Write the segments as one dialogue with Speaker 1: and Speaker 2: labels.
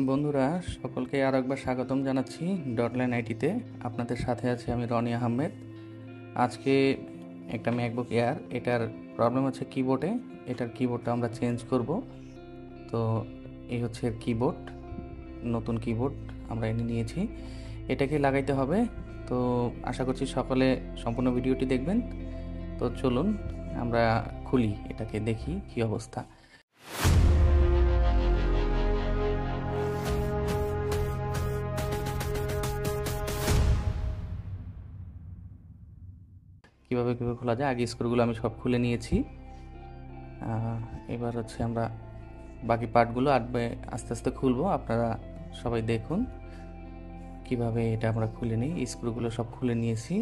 Speaker 1: বন্ধুরা, সকলকে আর একবার স্বাগতম জানাচ্ছি ডটলাইন আইটিতে। আপনাদের সাথে আছে আমি রনি আহমেদ। আজকে একটা ম্যাকবুক এয়ার, এটার প্রবলেম হচ্ছে কিবোর্ডে। এটার কিবোর্ডটা আমরা চেঞ্জ করব। তো এই হচ্ছে এর কিবোর্ড, নতুন কিবোর্ড আমরা এনে নিয়েছি। এটাকে লাগাইতে হবে। তো আশা করছি সকলে সম্পূর্ণ ভিডিওটি দেখবেন। তো চলুন আমরা খুলি, এটাকে দেখি কি অবস্থা। কীভাবে খোলা যায়, আগে স্ক্রুগুলো আমি সব খুলে নিয়েছি। এবার হচ্ছে আমরা বাকি পার্টগুলো আস্তে আস্তে খুলবো। আপনারা সবাই দেখুন কিভাবে এটা আমরা খুলে নিই। স্ক্রুগুলো সব খুলে নিয়েছি।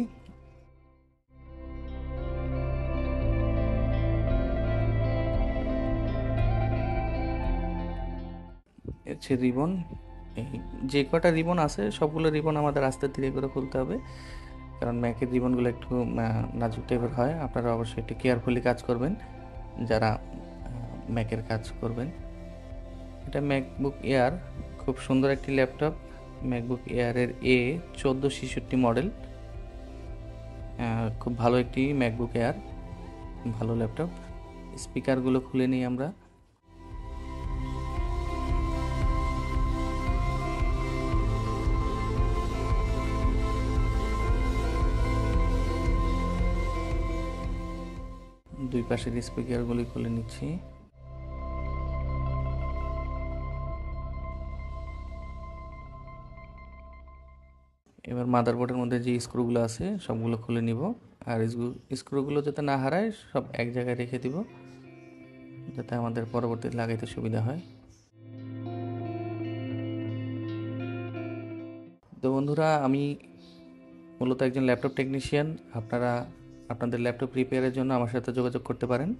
Speaker 1: হচ্ছে রিবন, এই যে কটা রিবন আছে সবগুলো রিবন আমাদের আস্তে ধীরে করে খুলতে হবে, কারণ ম্যাকের রিবনগুলো একটু নাজুক টাইপের হয়। আপনারা অবশ্যই একটু কেয়ারফুলি কাজ করবেন যারা ম্যাকের কাজ করবেন। এটা ম্যাকবুক এয়ার, খুব সুন্দর একটি ল্যাপটপ। MacBook এয়ারের A1466 model. খুব ভালো একটি ম্যাকবুক এয়ার, ভালো ল্যাপটপ। স্পিকারগুলো খুলে নিই আমরা। দুই পাশের স্পিকারগুলি খুলে নিচ্ছি। এবার মাদারবোর্ডের মধ্যে যে স্ক্রুগুলো আছে সবগুলো খুলে নিব। আর স্ক্রুগুলো যাতে না হারায় সব এক জায়গায় রেখে দিব, যাতে আমাদের পরবর্তীতে লাগাইতে সুবিধা হয়। তো বন্ধুরা, আমি মূলত একজন ল্যাপটপ টেকনিশিয়ান। আপনারা আপনাদের ল্যাপটপ রিপেয়ারের জন্য আমার সাথে যোগাযোগ করতে পারেন।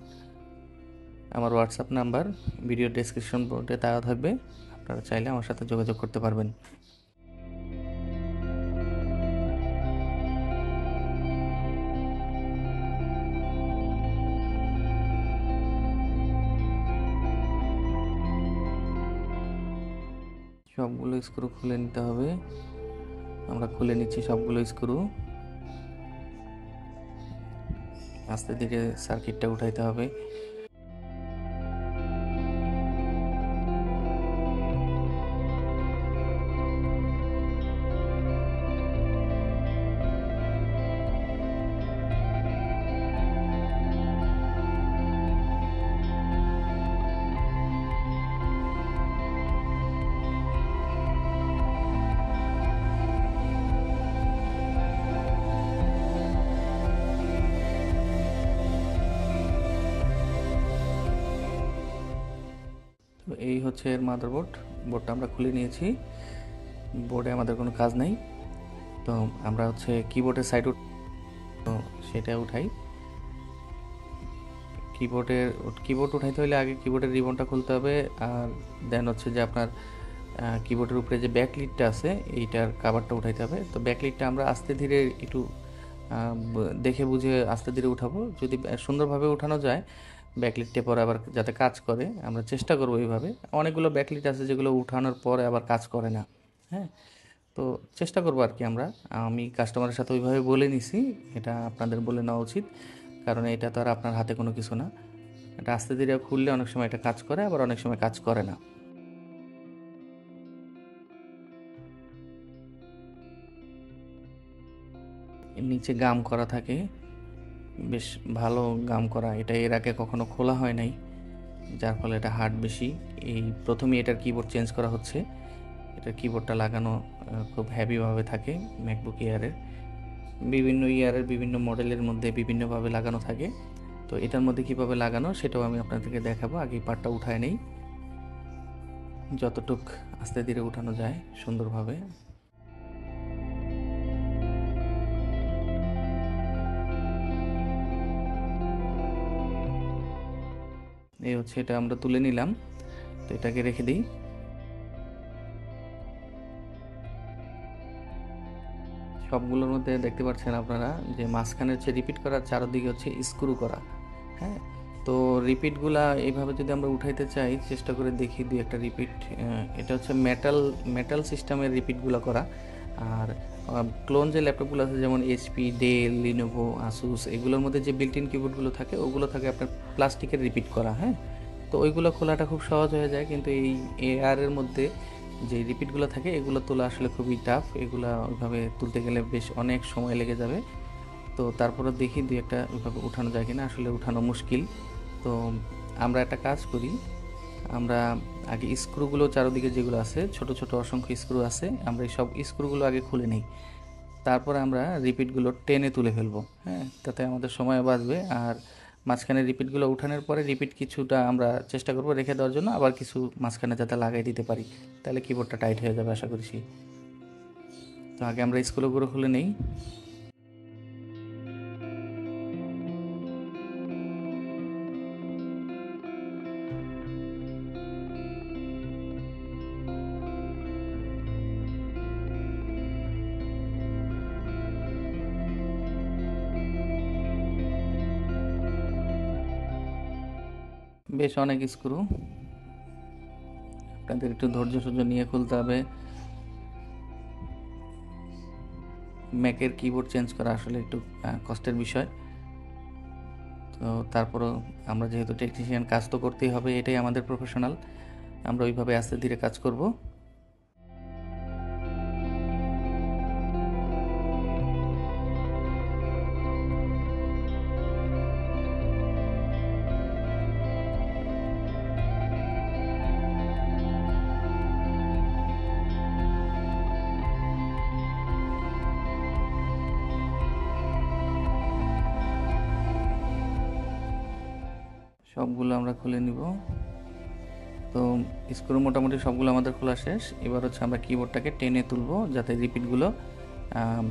Speaker 1: আমার হোয়াটসঅ্যাপ নাম্বার ভিডিও ডেসক্রিপশন বোর্ডে দেওয়া থাকবে, আপনারা চাইলে আমার সাথে যোগাযোগ করতে পারবেন। সবগুলো স্ক্রু খুলে নিতে হবে। আমরা খুলে নিচ্ছি সবগুলো স্ক্রু। আস্তে ধীরে সার্কিটটা উঠাইতে হবে। তো এই হচ্ছে এর মাদারবোর্ড। বোর্ডটা আমরা খুলে নিয়েছি। বোর্ডে আমাদের কোনো কাজ নেই। তো আমরা হচ্ছে কিবোর্ডের সাইড সেটা উঠাই। কিবোর্ড উঠাইতে হলে আগে কিবোর্ডের রিবনটা খুলতে হবে। আর দেন হচ্ছে যে আপনার কিবোর্ডের উপরে যে ব্যাকলিটটা আছে এইটার কাভারটা উঠাইতে হবে। তো ব্যাকলিটটা আমরা আস্তে ধীরে একটু দেখে বুঝে আস্তে ধীরে উঠাবো। যদি সুন্দরভাবে উঠানো যায় ব্যাকলিটটা পরে আবার যাতে কাজ করে, আমরা চেষ্টা করবো এইভাবে। অনেকগুলো ব্যাকলিট আছে যেগুলো উঠানোর পরে আবার কাজ করে না। হ্যাঁ, তো চেষ্টা করবো আর কি। আমি কাস্টমারের সাথে ওইভাবে বলে নিছি। এটা আপনাদের বলে নেওয়া উচিত, কারণ এটা তো আর আপনার হাতে কোনো কিছু না। এটা আস্তে ধীরে খুললে অনেক সময় এটা কাজ করে, আবার অনেক সময় কাজ করে না। নিচে গাম করা থাকে, বেশ ভালো গাম করা। এটা এর আগে কখনো খোলা হয় নাই, যার ফলে এটা হার্ড বেশি। এই প্রথমেই এটার কিবোর্ড চেঞ্জ করা হচ্ছে। এটার কিবোর্ডটা লাগানো খুব হেভিভাবে থাকে। ম্যাকবুক এয়ারের বিভিন্ন মডেলের মধ্যে বিভিন্নভাবে লাগানো থাকে। তো এটার মধ্যে কীভাবে লাগানো সেটাও আমি আপনাদেরকে দেখাবো। আগে এই পার্টটা উঠায় নেই, যতটুক আস্তে ধীরে উঠানো যায় সুন্দরভাবে। এই হচ্ছে, এটা আমরা তুলে নিলাম। তো এটাকে রেখে দিই। সবগুলোর মধ্যে দেখতে পাচ্ছেন আপনারা যে মাঝখানে হচ্ছে রিপিট করা, চারদিকে হচ্ছে স্ক্রু করা। হ্যাঁ, তো তো রিপিটগুলা এইভাবে যদি আমরা উঠাইতে চাই, চেষ্টা করে দেখি দুই একটা রিপিট। এটা হচ্ছে মেটাল সিস্টেমের রিপিটগুলো করা। আর ক্লোন যে ল্যাপটপগুলো আছে যেমন এইচপি, ডেল, লিনোভো, আসুস, এগুলোর মধ্যে যে বিল্ট ইন কিবোর্ডগুলো থাকে ওগুলো থাকে আপনার প্লাস্টিকের রিপিট করা। হ্যাঁ, তো ওইগুলো খোলাটা খুব সহজ হয়ে যায়, কিন্তু এই এআরের মধ্যে যে রিপিটগুলো থাকে এগুলো তোলা আসলে খুবই টাফ। এগুলো ওইভাবে তুলতে গেলে বেশ অনেক সময় লেগে যাবে। তো তারপরে দেখি দুই একটা ওইভাবে উঠানো যায় কিনা, আসলে উঠানো মুশকিল। তো আমরা একটা কাজ করি, আমরা আগে স্ক্রুগুলো চারদিকে যেগুলো আছে ছোট ছোট অসংখ্য স্ক্রু আছে, আমরা এই সব স্ক্রুগুলো আগে খুলে নিই। তারপরে আমরা রিপিটগুলো টেনে তুলে ফেলবো। হ্যাঁ, তাতে আমাদের সময় বাঁচবে। আর মাঝখানে রিপিটগুলো উঠানোর পরে রিপিট কিছুটা আমরা চেষ্টা করবো রেখে দেওয়ার জন্য, আবার কিছু মাঝখানে যাতে লাগাই দিতে পারি, তাহলে কিবোর্ডটা টাইট হয়ে যাবে আশা করছি। তো আগে আমরা স্ক্রুগুলো খুলে নেই। বেশ অনেক স্ক্রু, আপনাদের একটু ধৈর্য সহ্য নিয়ে খুলতে হবে। ম্যাকের কিবোর্ড চেঞ্জ করা আসলে একটু কষ্টের বিষয়। তো তারপরও আমরা যেহেতু টেকনিশিয়ান, কাজ তো করতেই হবে, এটাই আমাদের প্রফেশনাল, আমরা ওইভাবে আস্তে ধীরে কাজ করব। সবগুলো আমরা খুলে নিব। তো স্ক্রু মোটামুটি সবগুলো আমাদের খোলা শেষ। এবার হচ্ছে আমরা কিবোর্ডটাকে টেনে তুলব যাতে রিপিটগুলো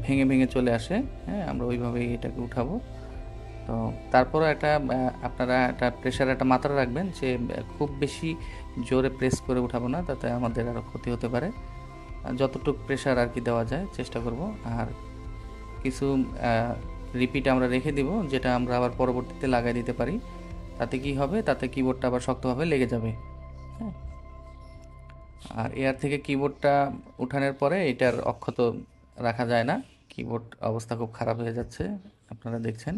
Speaker 1: ভেঙে ভেঙে চলে আসে। হ্যাঁ, আমরা ওইভাবেই এটাকে উঠাবো। তো তারপরে আপনারা একটা প্রেশার একটা মাত্রা রাখবেন যে খুব বেশি জোরে প্রেস করে উঠাবো না, তাতে আমাদের আরও ক্ষতি হতে পারে। যতটুকু প্রেশার আর কি দেওয়া যায় চেষ্টা করব। আর কিছু রিপিট আমরা রেখে দিব, যেটা আমরা আবার পরবর্তীতে লাগাই দিতে পারি। তাতে কি হবে, তাতে কিবোর্ডটা আবার শক্তভাবে লেগে যাবে। হ্যাঁ, আর এয়ার থেকে কিবোর্ডটা উঠানোর পরে এটার অক্ষত রাখা যায় না, কিবোর্ড অবস্থা খুব খারাপ হয়ে যাচ্ছে, আপনারা দেখছেন।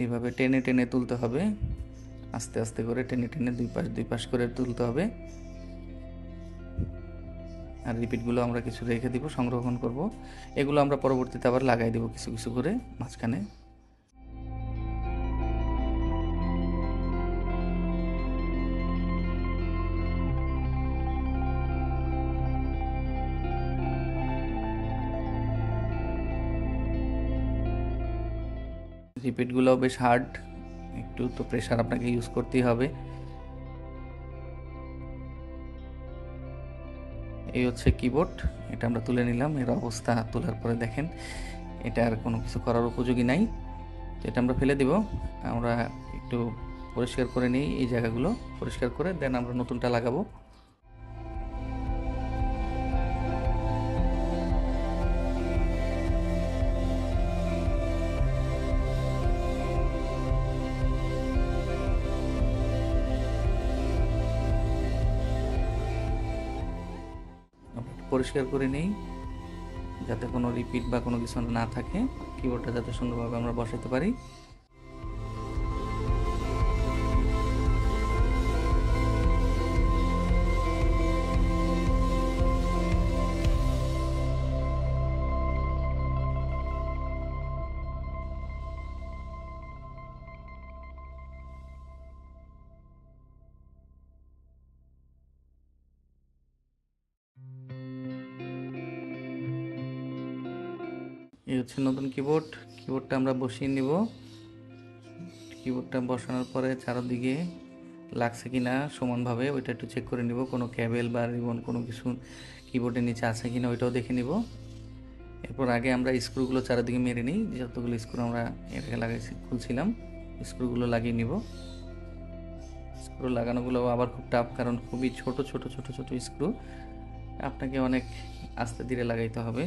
Speaker 1: এইভাবে টেনে টেনে তুলতে হবে, আস্তে আস্তে করে টেনে টেনে দুই পাশ করে তুলতে হবে। আর রিপিটগুলো আমরা কিছু রেখে দিব, সংরক্ষণ করব। এগুলো আমরা পরবর্তীতে আবার লাগাই দেব কিছু কিছু করে মাঝখানে। রিপিটগুলোও বেশ হার্ড, একটু তো প্রেশার আপনাকে ইউজ করতেই হবে। এই হচ্ছে কিবোর্ড, এটা আমরা তুলে নিলাম। এর অবস্থা তোলার পরে দেখেন এটা আর কোনো কিছু করার উপযোগী নাই, তো এটা আমরা ফেলে দিব। আমরা একটু পরিষ্কার করে নিই, এই জায়গাগুলো পরিষ্কার করে দেন আমরা নতুনটা লাগাবো। পরিষ্কার করে নেই যাতে কোনো রিপিট বা কোনো কিছু না থাকে, কিবোর্ডটা যাতে সুন্দরভাবে আমরা বসাতে পারি। এই হচ্ছে নতুন কিবোর্ড। কিবোর্ডটা আমরা বসিয়ে নিব। কিবোর্ডটা বসানোর পরে চারদিকে লাগছে কিনা সমানভাবে ওইটা একটু চেক করে নিব, কোনো ক্যাবেল বা রিবন কোনো কিছু কিবোর্ডের নিচে আছে কিনা ওইটাও দেখে নিব। এরপর আগে আমরা স্ক্রুগুলো চারিদিকে মেরে নিই, যতগুলো স্ক্রু আমরা এর আগে লাগাইছি খুলছিলাম স্ক্রুগুলো লাগিয়ে নিব। স্ক্রু লাগানোগুলো আবার খুব টাফ, কারণ খুবই ছোট ছোট ছোট ছোট স্ক্রু, আপনাকে অনেক আস্তে ধীরে লাগাইতে হবে।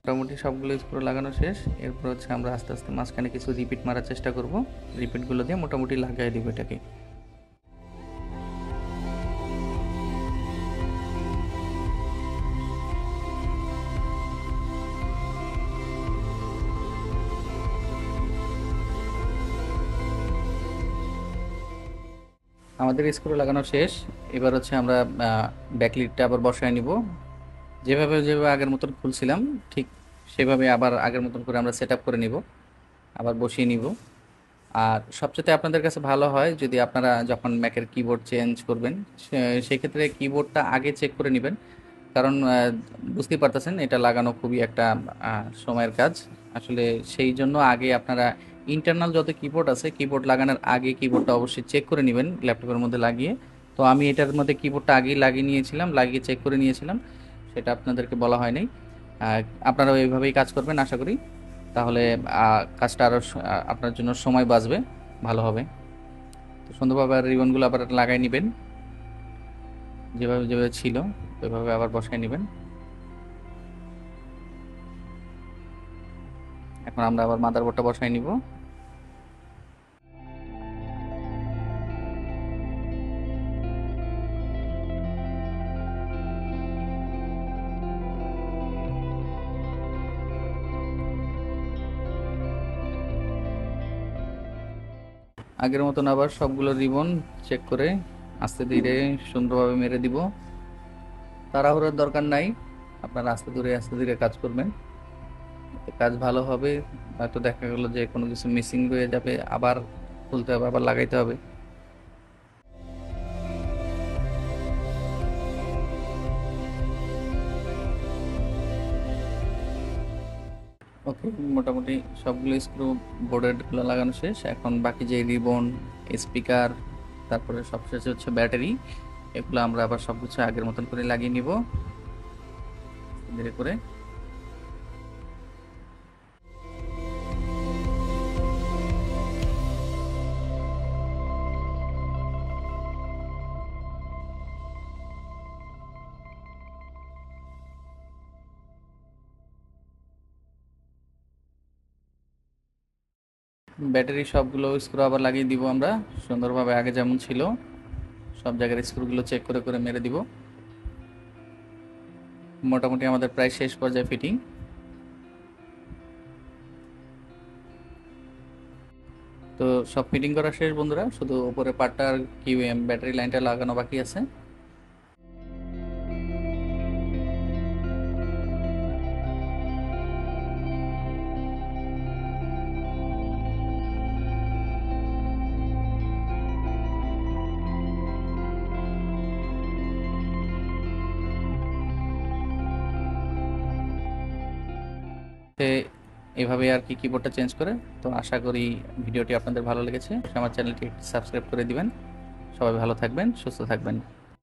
Speaker 1: মোটামুটি সবগুলো স্ক্রু লাগানো শেষ। এরপর হচ্ছে আমরা আস্তে আস্তে মাঝখানে কিছু রিপিট মারার চেষ্টা করব, রিপিটগুলো দিয়ে মোটামুটি লাগিয়ে দিব এটাকে। আমাদের স্ক্রু লাগানো শেষ। এবার হচ্ছে আমরা ব্যাকলিটটা আবার বসায় নিব। যেভাবে যেভাবে আগের মতন খুলছিলাম ঠিক সেভাবে আবার আগের মতন করে আমরা সেট আপ করে নিব, আবার বসিয়ে নিব। আর সবচেয়ে আপনাদের কাছে ভালো হয় যদি আপনারা যখন ম্যাকের কিবোর্ড চেঞ্জ করবেন সেক্ষেত্রে কিবোর্ডটা আগে চেক করে নেবেন, কারণ বুঝতেই পারতেছেন এটা লাগানো খুবই একটা সময়ের কাজ। আসলে সেই জন্য আগে আপনারা ইন্টারনাল যত কিবোর্ড আছে কিবোর্ড লাগানোর আগে কিবোর্ডটা অবশ্যই চেক করে নেবেন ল্যাপটপের মধ্যে লাগিয়ে। তো আমি এটার মধ্যে কিবোর্ডটা আগেই লাগিয়ে নিয়েছিলাম, লাগিয়ে চেক করে নিয়েছিলাম, সেটা আপনাদেরকে বলা হয় নাই। আপনারা এইভাবেই কাজ করবেন আশা করি, তাহলে কাজটা আরও আপনার জন্য সময় বাঁচবে, ভালো হবে। তো সুন্দরভাবে রিবনগুলো আবার লাগাই নেবেন, যেভাবে যেভাবে ছিল ওইভাবে আবার বসাই নেবেন। এখন আমরা আবার মাদারবোর্ডটা বসাই নিব। আগের মতন আবার সবগুলো রিবন চেক করে আস্তে ধীরে সুন্দরভাবে মেরে দিব। তাড়াহুড়োর দরকার নাই, আপনারা আস্তে ধীরে কাজ করবেন, কাজ ভালো হবে। হয়তো দেখা গেলো যে কোনো কিছু মিসিং হয়ে যাবে, আবার খুলতে হবে, আবার লাগাইতে হবে। ওকে, মোটামুটি সবগুলো স্ক্রু বোর্ডের লাগানো শেষ। এখন বাকি যে রিবন স্পিকার, তারপরে সবশেষে হচ্ছে ব্যাটারি। এগুলো আমরা আবার সব কিছু আগের মতন করে লাগিয়ে নিব ধীরে করে। ব্যাটারি সবগুলো স্ক্রু আবার লাগিয়ে দিব আমরা সুন্দরভাবে, আগে যেমন ছিল সব জায়গার স্ক্রুগুলো চেক করে করে মেরে দিব। মোটামুটি আমাদের প্রায় শেষ পর্যায়ে ফিটিং। তো সব ফিটিং করা শেষ বন্ধুরা, শুধু উপরে পার্টটা আর কিউএম ব্যাটারি লাইনটা লাগানো বাকি আছে। এভাবে আর কি কিবোর্ডটা চেঞ্জ করে। তো আশা করি ভিডিওটি আপনাদের ভালো লেগেছে। আমার চ্যানেলটি সাবস্ক্রাইব করে দিবেন। সবাই ভালো থাকবেন, সুস্থ থাকবেন।